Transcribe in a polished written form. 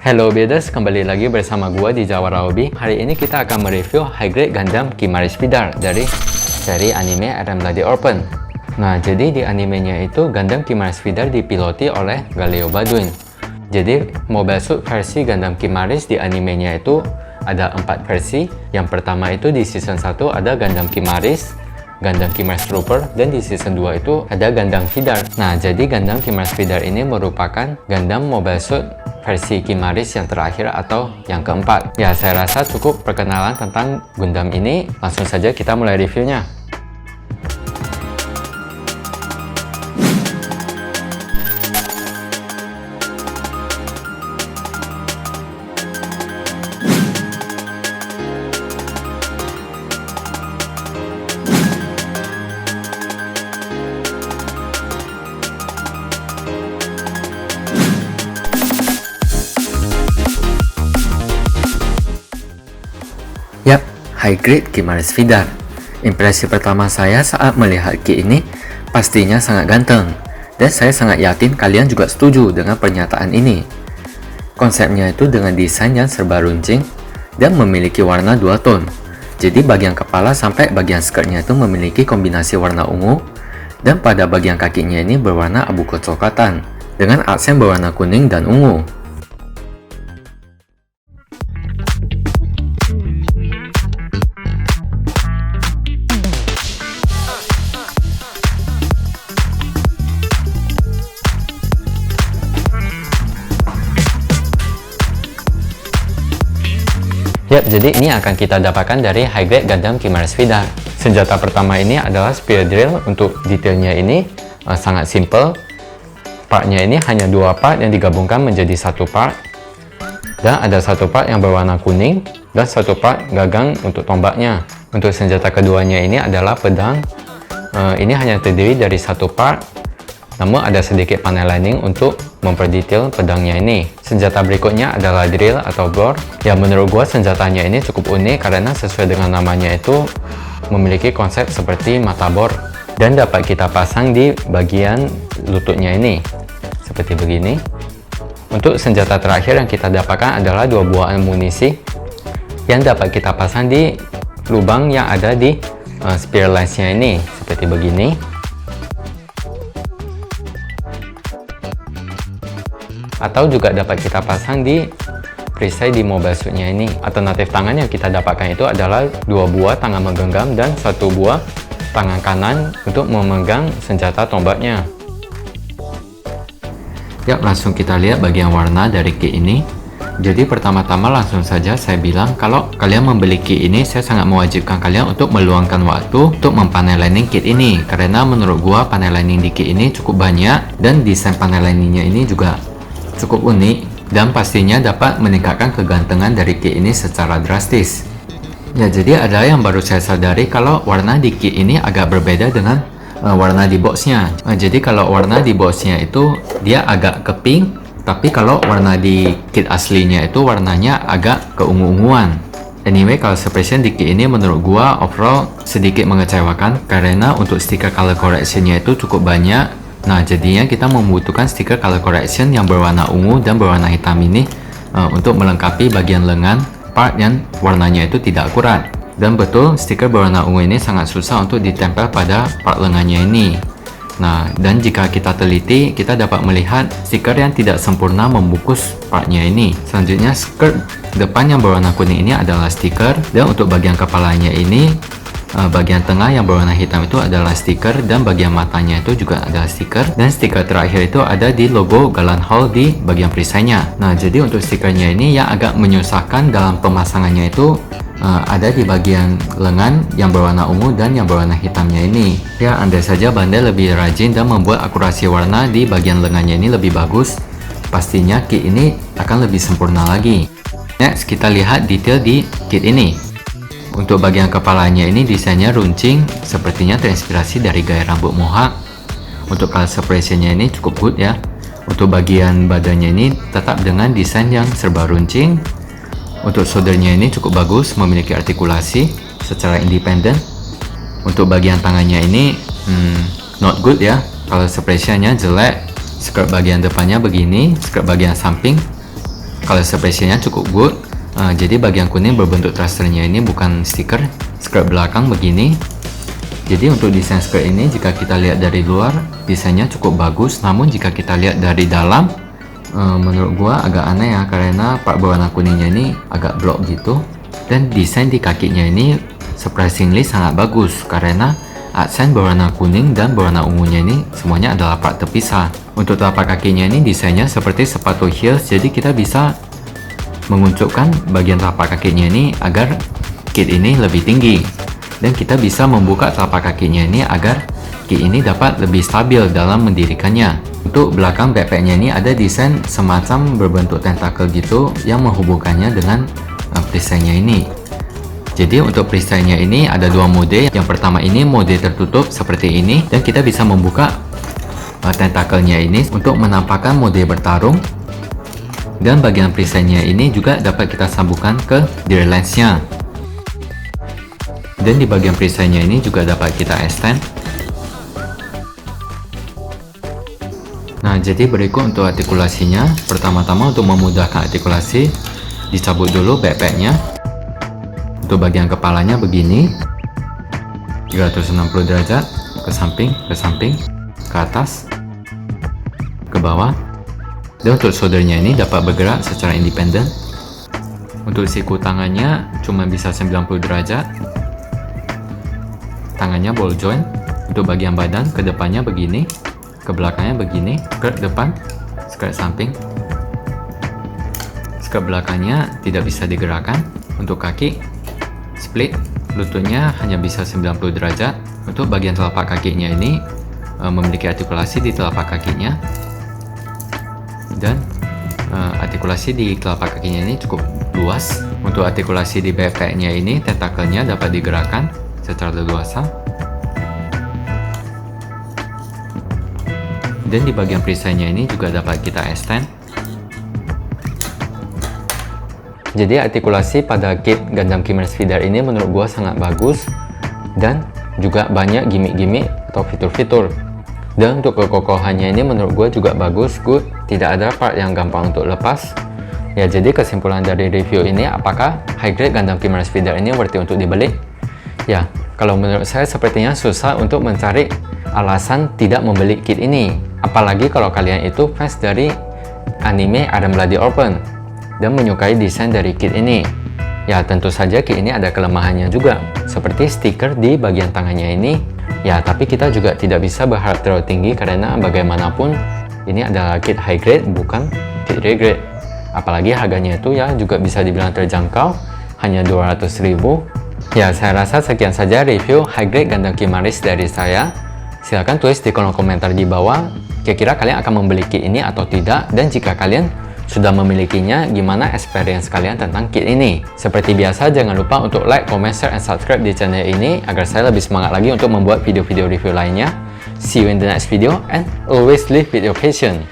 Hello Builders, kembali lagi bersama gua di Jawara Hobi. Hari ini kita akan mereview High Grade Gundam Kimari Speeder dari seri anime Eren Bloody Orphan. Nah, jadi di animenya itu Gundam Kimari Speeder dipiloti oleh Galeo Baduin. Jadi mobile suit versi Gundam Kimaris di animenya itu ada 4 versi. Yang pertama itu di season 1 ada Gundam Kimaris, Gundam Kimaris Trooper, dan di season 2 itu ada Gundam Vidar. Nah, jadi Gundam Kimaris Vidar ini merupakan Gundam mobile suit versi Kimaris yang terakhir atau yang keempat. Ya, saya rasa cukup perkenalan tentang Gundam ini. Langsung saja kita mulai reviewnya. Yap, High Grade Kimaris Vidar. Impresi pertama saya saat melihat Ki ini pastinya sangat ganteng, dan saya sangat yakin kalian juga setuju dengan pernyataan ini. Konsepnya itu dengan desain yang serba runcing dan memiliki warna 2 ton. Jadi bagian kepala sampai bagian skirtnya itu memiliki kombinasi warna ungu, dan pada bagian kakinya ini berwarna abu kecoklatan dengan aksen berwarna kuning dan ungu. Yap, jadi ini akan kita dapatkan dari High Grade Gundam Kimaris Vidar. Senjata pertama ini adalah Spear Drill. Untuk detailnya ini sangat simple. Partnya ini hanya 2 part yang digabungkan menjadi 1 part. Dan ada 1 part yang berwarna kuning dan 1 part gagang untuk tombaknya. Untuk senjata keduanya ini adalah pedang. Ini hanya terdiri dari 1 part. Namun ada sedikit panel lining untuk memperdetail pedangnya ini. Senjata berikutnya adalah drill atau bore. Ya, menurut gua senjatanya ini cukup unik karena sesuai dengan namanya itu memiliki konsep seperti mata bor, dan dapat kita pasang di bagian lututnya ini seperti begini. Untuk senjata terakhir yang kita dapatkan adalah 2 buah amunisi yang dapat kita pasang di lubang yang ada di spear lance-nya ini seperti begini. Atau juga dapat kita pasang di perisai di mobile suit-nya ini. Alternatif tangan yang kita dapatkan itu adalah 2 buah tangan menggenggam dan 1 buah tangan kanan untuk memegang senjata tombaknya. Yap, langsung kita lihat bagian warna dari kit ini. Jadi pertama-tama langsung saja saya bilang kalau kalian membeli kit ini, saya sangat mewajibkan kalian untuk meluangkan waktu untuk mempanel lining kit ini, karena menurut gua panel lining di kit ini cukup banyak dan desain panel liningnya ini juga cukup unik dan pastinya dapat meningkatkan kegantengan dari kit ini secara drastis. Ya, jadi ada yang baru saya sadari kalau warna di kit ini agak berbeda dengan warna di boxnya. Jadi kalau warna di boxnya itu dia agak ke pink, tapi kalau warna di kit aslinya itu warnanya agak keungu-unguan. Anyway, kalau suppression di kit ini menurut gua overall sedikit mengecewakan karena untuk stiker color correctionnya itu cukup banyak. Nah, jadinya kita membutuhkan stiker color correction yang berwarna ungu dan berwarna hitam ini untuk melengkapi bagian lengan part yang warnanya itu tidak akurat. Dan betul, stiker berwarna ungu ini sangat susah untuk ditempel pada part lengannya ini. Nah, dan jika kita teliti, kita dapat melihat stiker yang tidak sempurna membungkus partnya ini. Selanjutnya, skirt depan yang berwarna kuning ini adalah stiker, dan untuk bagian kepalanya ini bagian tengah yang berwarna hitam itu adalah stiker, dan bagian matanya itu juga adalah stiker, dan stiker terakhir itu ada di logo Galan Hall di bagian perisainya. Nah, jadi untuk stikernya ini yang agak menyusahkan dalam pemasangannya itu ada di bagian lengan yang berwarna ungu dan yang berwarna hitamnya ini. Ya, andai saja bandai lebih rajin dan membuat akurasi warna di bagian lengannya ini lebih bagus, pastinya kit ini akan lebih sempurna lagi. Next, kita lihat detail di kit ini. Untuk bagian kepalanya ini desainnya runcing, sepertinya terinspirasi dari gaya rambut mohawk. Untuk color suppressionnya ini cukup good ya. Untuk bagian badannya ini tetap dengan desain yang serba runcing. Untuk shouldernya ini cukup bagus, memiliki artikulasi secara independen. Untuk bagian tangannya ini not good ya, color suppressionnya jelek. Skirt bagian depannya begini, skirt bagian samping Kalau spesialnya cukup good. Jadi bagian kuning berbentuk trasternya ini bukan stiker, skirt belakang begini. Jadi untuk desain skirt ini jika kita lihat dari luar desainnya cukup bagus, namun jika kita lihat dari dalam menurut gua agak aneh ya, karena part berwarna kuningnya ini agak blok gitu, dan desain di kakinya ini surprisingly sangat bagus karena aksen berwarna kuning dan berwarna ungunya ini semuanya adalah part terpisah. Untuk telapak kakinya ini desainnya seperti sepatu heels, jadi kita bisa menguncupkan bagian telapak kakinya ini agar kit ini lebih tinggi, dan kita bisa membuka telapak kakinya ini agar kit ini dapat lebih stabil dalam mendirikannya. Untuk belakang backpacknya ini ada desain semacam berbentuk tentakel gitu yang menghubungkannya dengan perisainya ini. Jadi untuk perisainya ini ada dua mode. Yang pertama ini mode tertutup seperti ini, dan kita bisa membuka tentakelnya ini untuk menampakkan mode bertarung. Dan bagian perisainya ini juga dapat kita sambungkan ke rear lens-nya. Dan di bagian perisainya ini juga dapat kita extend. Nah, jadi berikut untuk artikulasinya. Pertama-tama untuk memudahkan artikulasi, dicabut dulu backpacknya. Untuk bagian kepalanya begini, 360 derajat, ke samping, ke atas, ke bawah. Dan untuk shouldernya ini dapat bergerak secara independen. Untuk siku tangannya cuma bisa 90 derajat. Tangannya ball joint. Untuk bagian badan ke depannya begini, ke belakangnya begini, skirt depan, skirt samping. Skirt belakangnya tidak bisa digerakkan. Untuk kaki split, lututnya hanya bisa 90 derajat. Untuk bagian telapak kakinya ini memiliki artikulasi di telapak kakinya, dan artikulasi di telapak kakinya ini cukup luas. Untuk artikulasi di backpacknya ini tentakelnya dapat digerakkan secara leluasa. Dan di bagian perisainya ini juga dapat kita extend. Jadi artikulasi pada kit Gundam Kimmer Speeder ini menurut gua sangat bagus, dan juga banyak gimmick-gimmick atau fitur-fitur. Dan untuk kekokohannya ini menurut gue juga bagus, good, tidak ada part yang gampang untuk lepas. Ya, jadi kesimpulan dari review ini, apakah high grade Gundam Kimmer Speeder ini worth it untuk dibeli? Ya, kalau menurut saya sepertinya susah untuk mencari alasan tidak membeli kit ini. Apalagi kalau kalian itu fans dari anime Iron Bloody Orphan dan menyukai desain dari kit ini. Ya, tentu saja kit ini ada kelemahannya juga, seperti stiker di bagian tangannya ini. Ya, tapi kita juga tidak bisa berharap terlalu tinggi karena bagaimanapun ini adalah kit high grade, bukan kit low grade. Apalagi harganya itu ya juga bisa dibilang terjangkau, hanya 200.000. Ya, saya rasa sekian saja review high grade Gundam Kimmeris dari saya. Silahkan tulis di kolom komentar di bawah, kira-kira kalian akan membeli kit ini atau tidak, dan jika kalian sudah memilikinya, gimana experience kalian tentang kit ini. Seperti biasa, jangan lupa untuk like, comment, share, and subscribe di channel ini agar saya lebih semangat lagi untuk membuat video-video review lainnya. See you in the next video, and always live with your passion.